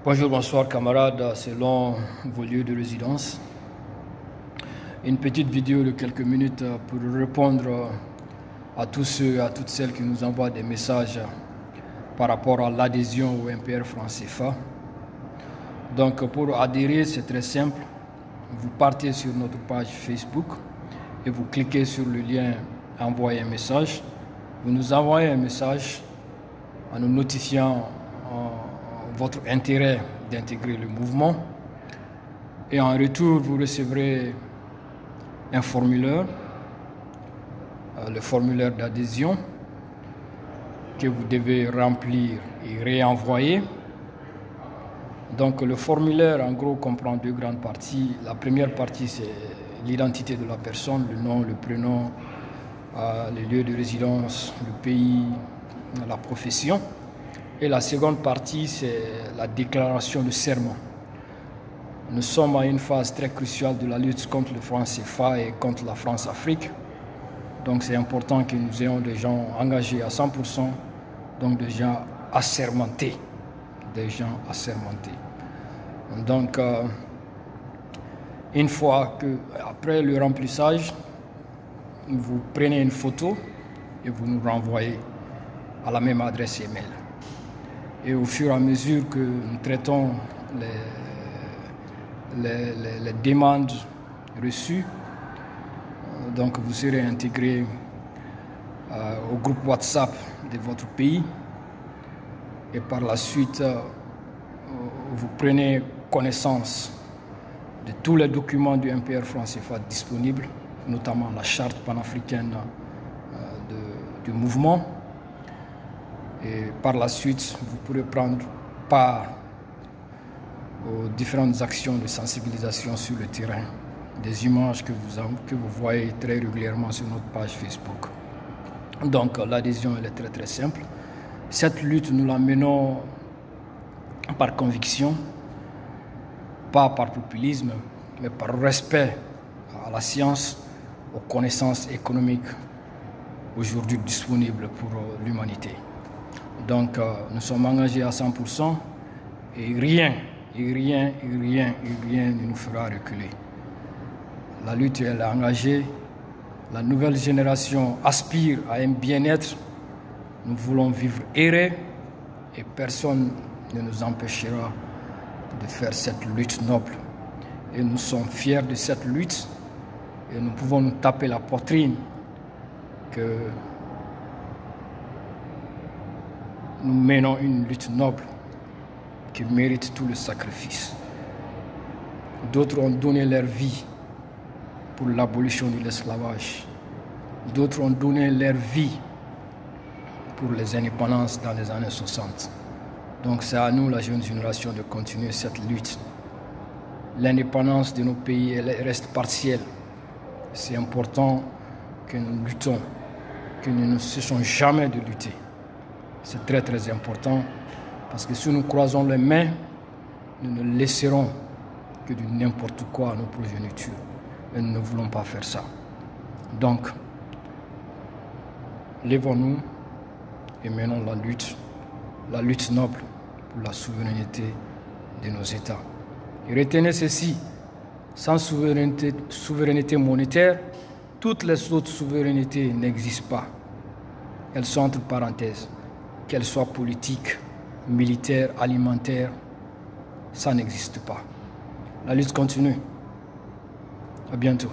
Bonjour, bonsoir camarades, selon vos lieux de résidence. Une petite vidéo de quelques minutes pour répondre à tous ceux et à toutes celles qui nous envoient des messages par rapport à l'adhésion au MPR franc CFA. Donc pour adhérer, c'est très simple. Vous partez sur notre page Facebook et vous cliquez sur le lien « Envoyer un message ». Vous nous envoyez un message en nous notifiant votre intérêt d'intégrer le mouvement, et en retour vous recevrez un formulaire, le formulaire d'adhésion que vous devez remplir et réenvoyer. Donc le formulaire en gros comprend deux grandes parties. La première partie, c'est l'identité de la personne, le nom, le prénom, les lieux de résidence, le pays, la profession. Et la seconde partie, c'est la déclaration de serment. Nous sommes à une phase très cruciale de la lutte contre le franc CFA et contre la France-Afrique. Donc c'est important que nous ayons des gens engagés à 100%, donc des gens assermentés. Donc, une fois que, après le remplissage, vous prenez une photo et vous nous renvoyez à la même adresse email. Et au fur et à mesure que nous traitons les demandes reçues, donc vous serez intégré au groupe WhatsApp de votre pays, et par la suite vous prenez connaissance de tous les documents du MPR franc CFA disponibles, notamment la charte panafricaine du mouvement. Et par la suite, vous pourrez prendre part aux différentes actions de sensibilisation sur le terrain, des images que vous voyez très régulièrement sur notre page Facebook. Donc l'adhésion, elle est très simple. Cette lutte, nous la menons par conviction, pas par populisme, mais par respect à la science, aux connaissances économiques aujourd'hui disponibles pour l'humanité. Donc nous sommes engagés à 100% et rien ne nous fera reculer. La lutte, elle est engagée. La nouvelle génération aspire à un bien-être. Nous voulons vivre heureux et personne ne nous empêchera de faire cette lutte noble. Et nous sommes fiers de cette lutte et nous pouvons nous taper la poitrine que nous menons une lutte noble qui mérite tout le sacrifice. D'autres ont donné leur vie pour l'abolition de l'esclavage. D'autres ont donné leur vie pour les indépendances dans les années 60. Donc c'est à nous, la jeune génération, de continuer cette lutte. L'indépendance de nos pays, elle reste partielle. C'est important que nous luttons, que nous ne cessons jamais de lutter. C'est très important, parce que si nous croisons les mains, nous ne laisserons que du n'importe quoi à nos progénitures. Et nous ne voulons pas faire ça. Donc, lèvons-nous et menons la lutte noble pour la souveraineté de nos États. Et retenez ceci, sans souveraineté monétaire, toutes les autres souverainetés n'existent pas. Elles sont entre parenthèses. Qu'elles soient politiques, militaires, alimentaires, ça n'existe pas. La lutte continue. À bientôt.